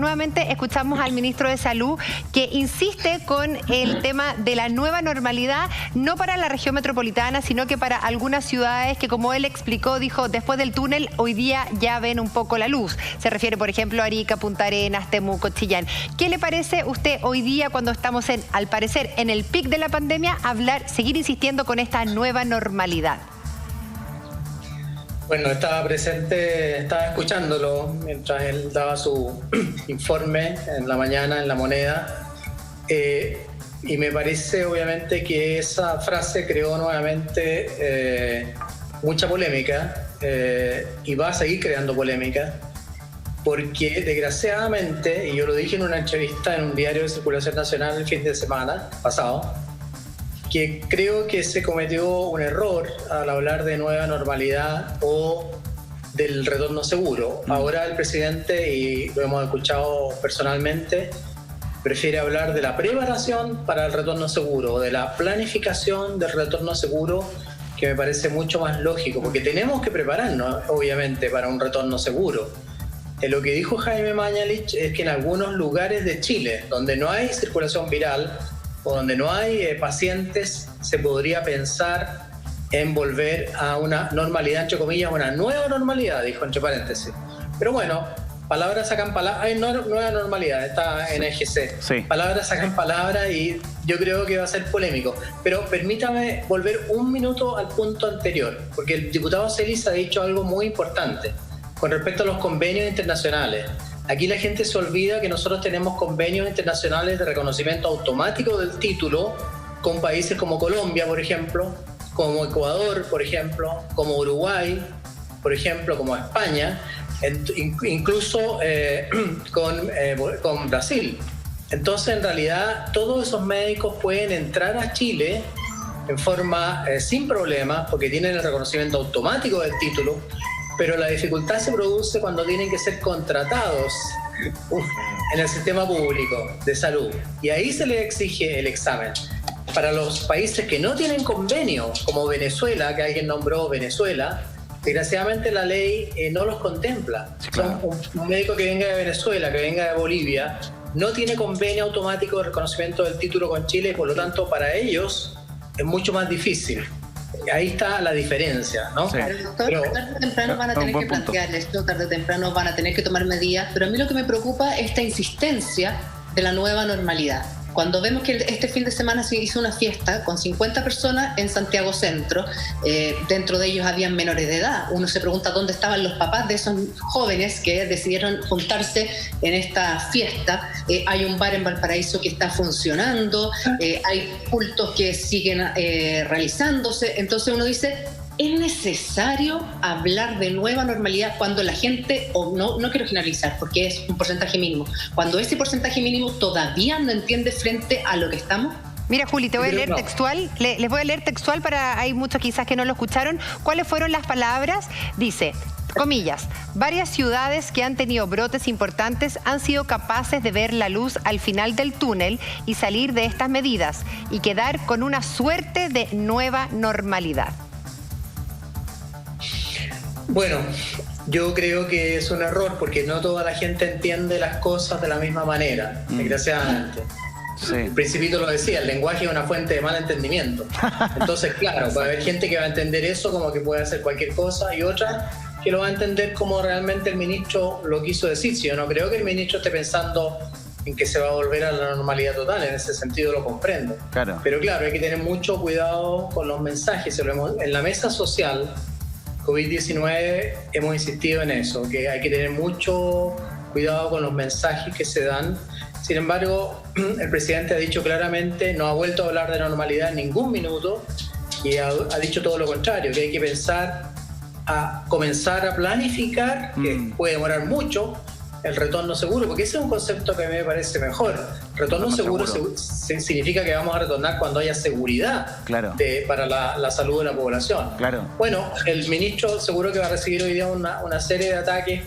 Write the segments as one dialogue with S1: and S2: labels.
S1: Nuevamente escuchamos al ministro de Salud que insiste con el tema de la nueva normalidad, no para la región metropolitana, sino que para algunas ciudades que, como él explicó, dijo, después del túnel hoy día ya ven un poco la luz. Se refiere, por ejemplo, a Arica, Punta Arenas, Temuco, Chillán. ¿Qué le parece usted hoy día, cuando estamos, al parecer, en el pic de la pandemia, seguir insistiendo con esta nueva normalidad?
S2: Bueno, estaba presente, estaba escuchándolo mientras él daba su informe en la mañana en La Moneda, y me parece obviamente que esa frase creó nuevamente mucha polémica, y va a seguir creando polémica, porque desgraciadamente, y yo lo dije en una entrevista en un diario de circulación nacional el fin de semana pasado, que creo que se cometió un error al hablar de nueva normalidad o del retorno seguro. Ahora el presidente, y lo hemos escuchado personalmente, prefiere hablar de la preparación para el retorno seguro, o de la planificación del retorno seguro, que me parece mucho más lógico, porque tenemos que prepararnos, obviamente, para un retorno seguro. Lo que dijo Jaime Mañalich es que en algunos lugares de Chile, donde no hay circulación viral, o donde no hay pacientes, se podría pensar en volver a una normalidad, entre comillas, una nueva normalidad, dijo entre paréntesis. Pero bueno, palabras sacan palabras, hay nueva normalidad, está en EGC. Sí. Palabras sacan palabras y yo creo que va a ser polémico. Pero permítame volver un minuto al punto anterior, porque el diputado Celis ha dicho algo muy importante con respecto a los convenios internacionales. Aquí la gente se olvida que nosotros tenemos convenios internacionales de reconocimiento automático del título con países como Colombia, por ejemplo, como Ecuador, por ejemplo, como Uruguay, por ejemplo, como España, incluso con Brasil. Entonces, en realidad, todos esos médicos pueden entrar a Chile en forma sin problemas, porque tienen el reconocimiento automático del título, pero la dificultad se produce cuando tienen que ser contratados en el sistema público de salud. Y ahí se les exige el examen. Para los países que no tienen convenio, como Venezuela, que alguien nombró Venezuela, desgraciadamente la ley no los contempla. Sí, claro. Un médico que venga de Venezuela, que venga de Bolivia, no tiene convenio automático de reconocimiento del título con Chile, y por lo tanto para ellos es mucho más difícil. Ahí está la diferencia, ¿no?
S3: Sí. Pero tarde o temprano van a tener que plantear esto, tarde o temprano van a tener que tomar medidas, pero a mí lo que me preocupa es esta insistencia de la nueva normalidad. Cuando vemos que este fin de semana se hizo una fiesta con 50 personas en Santiago Centro, dentro de ellos habían menores de edad. Uno se pregunta dónde estaban los papás de esos jóvenes que decidieron juntarse en esta fiesta. Hay un bar en Valparaíso que está funcionando, hay cultos que siguen realizándose. Entonces uno dice, ¿es necesario hablar de nueva normalidad cuando la gente, o no quiero generalizar porque es un porcentaje mínimo, cuando ese porcentaje mínimo todavía no entiende frente a lo que estamos?
S1: Mira, Juli, te voy a leer textual, les voy a leer textual hay muchos quizás que no lo escucharon. ¿Cuáles fueron las palabras? Dice, comillas, varias ciudades que han tenido brotes importantes han sido capaces de ver la luz al final del túnel y salir de estas medidas y quedar con una suerte de nueva normalidad.
S2: Bueno, yo creo que es un error porque no toda la gente entiende las cosas de la misma manera, desgraciadamente. Sí. El Principito lo decía, el lenguaje es una fuente de mal entendimiento. Entonces, claro, va a haber gente que va a entender eso como que puede hacer cualquier cosa y otra que lo va a entender como realmente el ministro lo quiso decir. Si yo no creo que el ministro esté pensando en que se va a volver a la normalidad total, en ese sentido lo comprendo. Claro. Pero claro, hay que tener mucho cuidado con los mensajes. En la mesa social COVID-19 hemos insistido en eso, que hay que tener mucho cuidado con los mensajes que se dan. Sin embargo, el presidente ha dicho claramente, no ha vuelto a hablar de normalidad en ningún minuto y ha dicho todo lo contrario, que hay que comenzar a planificar, que puede demorar mucho, el retorno seguro, porque ese es un concepto que a mí me parece mejor. Retorno seguro significa que vamos a retornar cuando haya seguridad para la salud de la población. Claro. Bueno, el ministro seguro que va a recibir hoy día una serie de ataques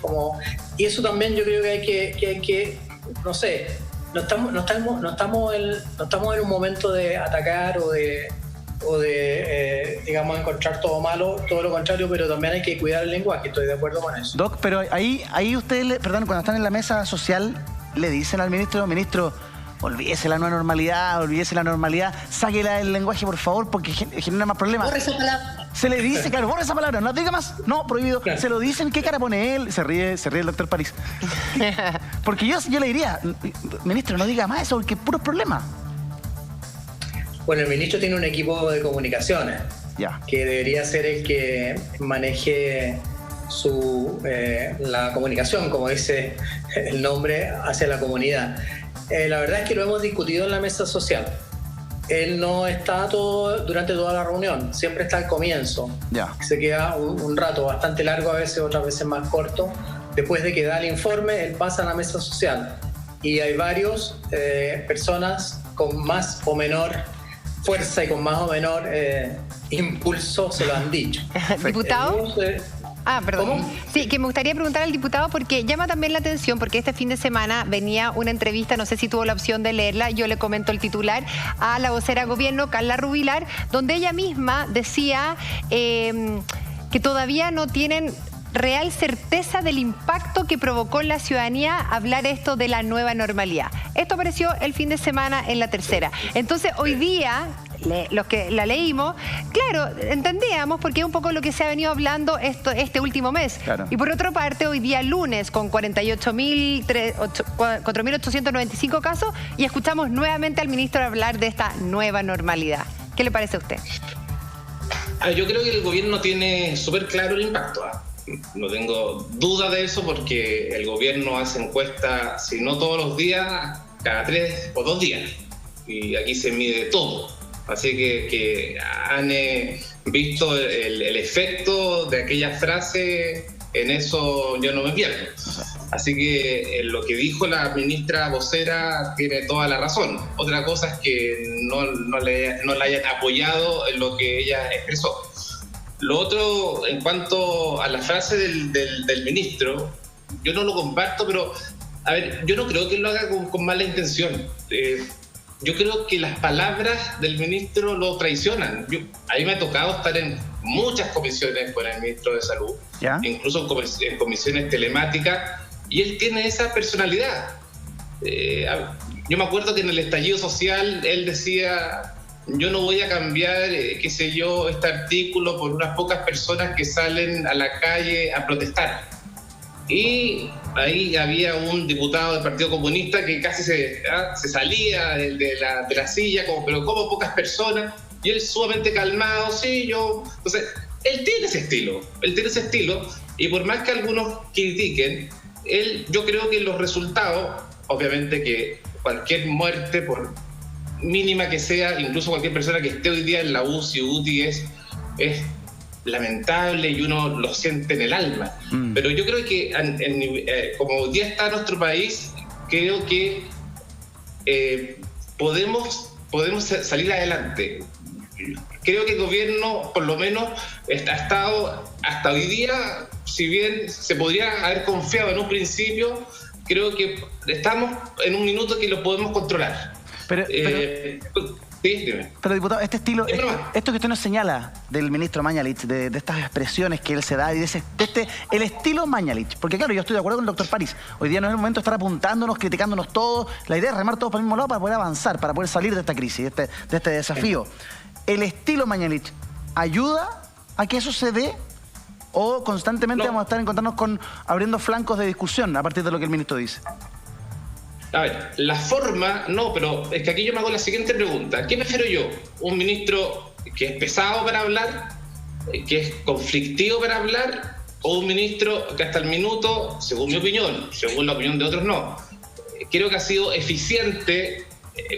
S2: y eso también yo creo que hay que no sé, no estamos en un momento de atacar o de digamos, encontrar todo malo, todo lo contrario, pero también hay que cuidar el lenguaje, estoy de acuerdo con eso.
S4: Doc, pero ahí ustedes, perdón, cuando están en la mesa social, le dicen al ministro, olvídese la nueva normalidad, sáquela del lenguaje, por favor, porque genera más problemas.
S3: Borra esa palabra.
S4: Se le dice, claro, borra esa palabra, no la diga más, no, prohibido. Claro. Se lo dicen, ¿qué cara pone él? Se ríe el doctor París. Porque yo le diría, ministro, no diga más eso, porque es puro problema.
S2: Bueno, el ministro tiene un equipo de comunicaciones, que debería ser el que maneje la comunicación, como dice el nombre, hacia la comunidad. La verdad es que lo hemos discutido en la mesa social. Él no está durante toda la reunión, siempre está al comienzo. Se queda un rato bastante largo, a veces, otras veces más corto. Después de que da el informe, él pasa a la mesa social. Y hay varios personas con más o menor fuerza y con más o menor impulso, se lo han dicho.
S1: ¿Diputado? Perdón. ¿Cómo? Sí, que me gustaría preguntar al diputado porque llama también la atención porque este fin de semana venía una entrevista, no sé si tuvo la opción de leerla, yo le comento el titular, a la vocera de gobierno, Carla Rubilar, donde ella misma decía que todavía no tienen real certeza del impacto que provocó en la ciudadanía hablar esto de la nueva normalidad. Esto apareció el fin de semana en La Tercera. Entonces, hoy día, los que la leímos, claro, entendíamos porque es un poco lo que se ha venido hablando este último mes. Claro. Y por otra parte, hoy día lunes, con 4.895 casos, y escuchamos nuevamente al ministro hablar de esta nueva normalidad. ¿Qué le parece a usted?
S5: Yo creo que el gobierno tiene súper claro el impacto. No tengo duda de eso porque el gobierno hace encuestas, si no todos los días, cada 3 o 2 días. Y aquí se mide todo. Así que han visto el efecto de aquella frase, en eso yo no me pierdo. Así que lo que dijo la ministra vocera tiene toda la razón. Otra cosa es que no la hayan apoyado en lo que ella expresó. Lo otro, en cuanto a la frase del ministro, yo no lo comparto, pero, a ver, yo no creo que lo haga con mala intención. Yo creo que las palabras del ministro lo traicionan. A mí me ha tocado estar en muchas comisiones con el ministro de Salud, incluso en comisiones telemáticas, y él tiene esa personalidad. Yo me acuerdo que en el estallido social él decía: yo no voy a cambiar, este artículo por unas pocas personas que salen a la calle a protestar. Y ahí había un diputado del Partido Comunista que casi se salía de la silla, pero como pocas personas, y él sumamente calmado, Entonces, él tiene ese estilo, y por más que algunos critiquen, yo creo que los resultados, obviamente que cualquier muerte, por mínima que sea, incluso cualquier persona que esté hoy día en la UCI es lamentable y uno lo siente en el alma. Pero yo creo que como hoy día está nuestro país, creo que podemos salir adelante. Creo que el gobierno, por lo menos, ha estado hasta hoy día, si bien se podría haber confiado en un principio, creo que estamos en un minuto que lo podemos controlar.
S4: Pero,
S5: sí, dime.
S4: Pero, diputado, esto que usted nos señala del ministro Mañalich, de estas expresiones que él se da y de el estilo Mañalich, porque claro, yo estoy de acuerdo con el doctor París, hoy día no es el momento de estar apuntándonos, criticándonos todos, la idea es remar todos para el mismo lado para poder avanzar, para poder salir de esta crisis, de este desafío. ¿El estilo Mañalich ayuda a que eso se dé o constantemente vamos a estar encontrarnos abriendo flancos de discusión a partir de lo que el ministro dice?
S5: A ver, la forma, no, pero es que aquí yo me hago la siguiente pregunta. ¿Qué prefiero yo? ¿Un ministro que es pesado para hablar, que es conflictivo para hablar, o un ministro que hasta el minuto, según mi opinión, según la opinión de otros no, creo que ha sido eficiente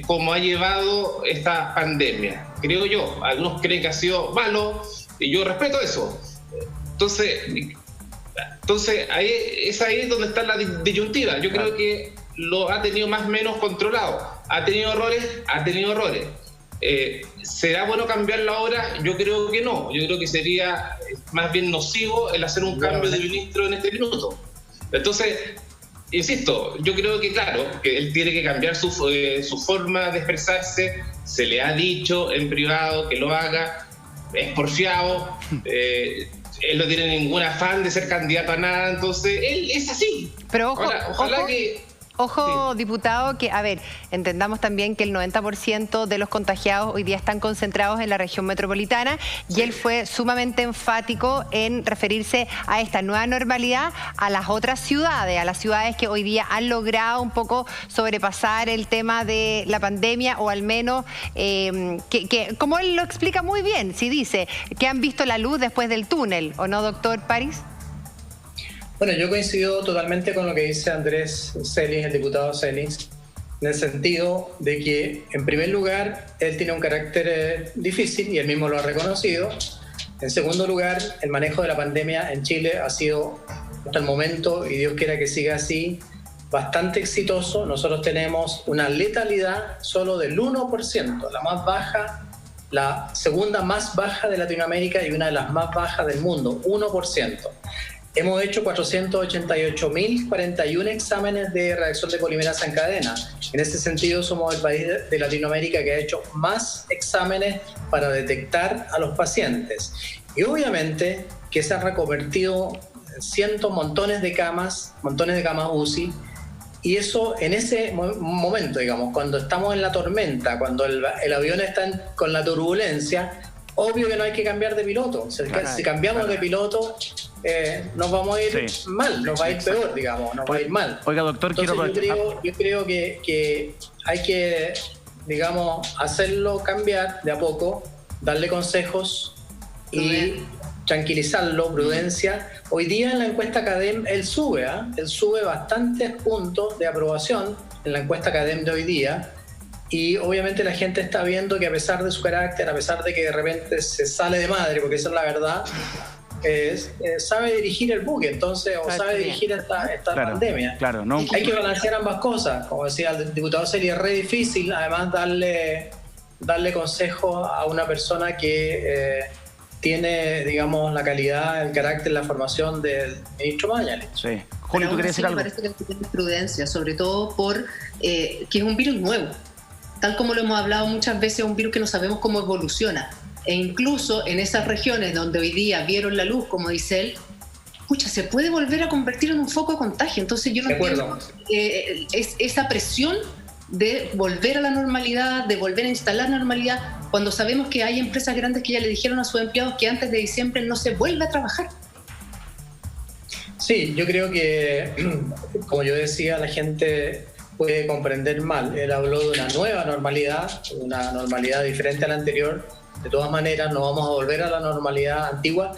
S5: como ha llevado esta pandemia? Creo yo. Algunos creen que ha sido malo y yo respeto eso. Entonces es ahí donde está la disyuntiva. Yo creo que lo ha tenido más o menos controlado. ¿Ha tenido errores? ¿Será bueno cambiarlo ahora? Yo creo que no. Yo creo que sería más bien nocivo el hacer un cambio de ministro en este minuto. Entonces, insisto, yo creo que claro, que él tiene que cambiar su forma de expresarse. Se le ha dicho en privado que lo haga. Es porfiado. Él no tiene ningún afán de ser candidato a nada. Entonces, él es así.
S1: Pero ojo,
S5: ojalá que
S1: Ojo, sí, diputado, que, a ver, entendamos también que el 90% de los contagiados hoy día están concentrados en la región metropolitana y él fue sumamente enfático en referirse a esta nueva normalidad a las otras ciudades, a las ciudades que hoy día han logrado un poco sobrepasar el tema de la pandemia o al menos, como él lo explica muy bien, si dice que han visto la luz después del túnel, ¿o no, doctor París?
S2: Bueno, yo coincido totalmente con lo que dice Andrés Celis, el diputado Celis, en el sentido de que, en primer lugar, él tiene un carácter difícil y él mismo lo ha reconocido. En segundo lugar, el manejo de la pandemia en Chile ha sido, hasta el momento, y Dios quiera que siga así, bastante exitoso. Nosotros tenemos una letalidad solo del 1%, la más baja, la segunda más baja de Latinoamérica y una de las más bajas del mundo, 1%. Hemos hecho 488.041 exámenes de reacción de polimerasa en cadena. En ese sentido, somos el país de Latinoamérica que ha hecho más exámenes para detectar a los pacientes. Y obviamente que se han reconvertido montones de camas UCI. Y eso en ese momento, digamos, cuando estamos en la tormenta, cuando el avión está con la turbulencia, obvio que no hay que cambiar de piloto. Si cambiamos de piloto, nos vamos a ir mal, nos va a ir peor, digamos, nos va a ir mal.
S4: Oiga, doctor,
S2: entonces, yo creo que hay que, digamos, hacerlo cambiar de a poco, darle consejos y tranquilizarlo, prudencia. Hoy día en la encuesta CADEM él sube bastantes puntos de aprobación en la encuesta CADEM de hoy día. Y obviamente la gente está viendo que a pesar de su carácter, a pesar de que de repente se sale de madre, porque esa es la verdad, sabe dirigir el buque, entonces, o sabe dirigir esta pandemia.
S4: Claro, no.
S2: Hay que balancear ambas cosas. Como decía el diputado Celis, es re difícil, además, darle consejos a una persona que tiene, digamos, la calidad, el carácter, la formación del ministro Mañalich.
S4: Sí. Julio, ¿tú querías decir algo?
S3: Me parece que hay que tener prudencia, sobre todo por que es un virus nuevo. Tal como lo hemos hablado muchas veces, es un virus que no sabemos cómo evoluciona. E incluso en esas regiones donde hoy día vieron la luz, como dice él, se puede volver a convertir en un foco de contagio. Entonces yo no entiendo esa presión de volver a la normalidad, de volver a instalar normalidad, cuando sabemos que hay empresas grandes que ya le dijeron a sus empleados que antes de diciembre no se vuelve a trabajar.
S2: Sí, yo creo que, como yo decía, la gente puede comprender mal. Él habló de una nueva normalidad, una normalidad diferente a la anterior. De todas maneras, no vamos a volver a la normalidad antigua.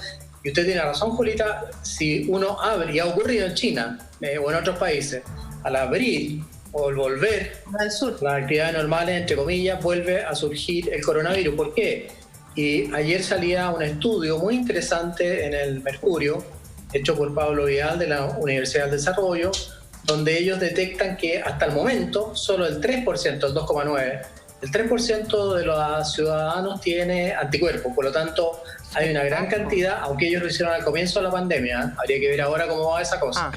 S2: Y usted tiene razón, Julita, si uno abre, y ha ocurrido en China o en otros países, al abrir o al volver
S3: al sur,
S2: las actividades normales, entre comillas, vuelve a surgir el coronavirus. ¿Por qué? Y ayer salía un estudio muy interesante en el Mercurio, hecho por Pablo Vidal de la Universidad del Desarrollo, donde ellos detectan que hasta el momento solo el 3%, el 2,9%, el 3% de los ciudadanos tiene anticuerpos. Por lo tanto, hay una gran cantidad, aunque ellos lo hicieron al comienzo de la pandemia. Habría que ver ahora cómo va esa cosa.